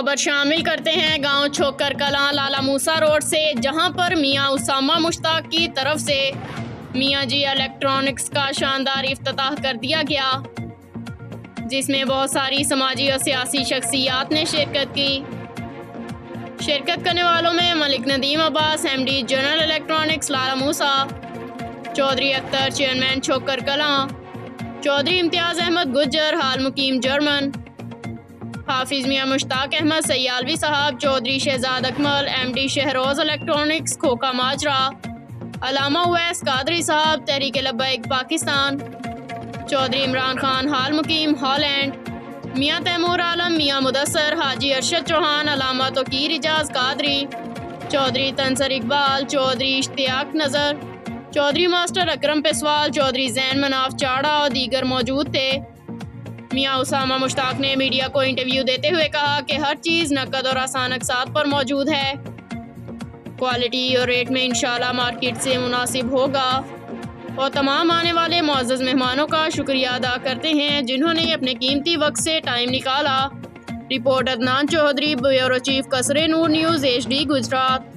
खबर शामिल करते हैं गांव छोकर कलां लाला मूसा रोड से, जहां पर मियां उसामा मुश्ताक की तरफ से मियां जी इलेक्ट्रॉनिक्स का शानदार इफ्तिताह कर दिया गया, जिसमें बहुत सारी समाजी और सियासी शख्सियात ने शिरकत की। शिरकत करने वालों में Malik Nadeem Abbas MD general electronics Lala Musa, Chaudhry Akhtar chairman Chhokar Kalan, Chaudhry Imtiaz Ahmed Gujjar हाल मुकीम German, Hafiz Mian Mushtaq Ahmed Sayalvi Sahib, Chaudhry Shahzad Akmal MD Shahroz electronics Khokha Majra, Allama Uwais Qadri Sahib Tehreek Labbaik Pakistan, Chaudhry Imran Khan हाल मुकीम हॉलैंड, मियां तैमूर आलम, मियां मुदस्सर, हाजी अरशद चौहान, अलामा तोकीर इजाज़ कादरी, चौधरी तंसर इकबाल, चौधरी इश्तियाक नज़र, चौधरी मास्टर अकरम पेसवाल, चौधरी जैन मनाफ चाड़ा और दीगर मौजूद थे। मियां उसामा मुश्ताक ने मीडिया को इंटरव्यू देते हुए कहा कि हर चीज़ नकद और आसान अक़सात पर मौजूद है, क्वालिटी और रेट में इंशाल्लाह मार्केट से मुनासिब होगा, और तमाम आने वाले मुअज़्ज़ज़ मेहमानों का शुक्रिया अदा करते हैं जिन्होंने अपने कीमती वक्त से टाइम निकाला। Report Adnan Chaudhry, bureau chief Qasre Noor news HD Gujarat.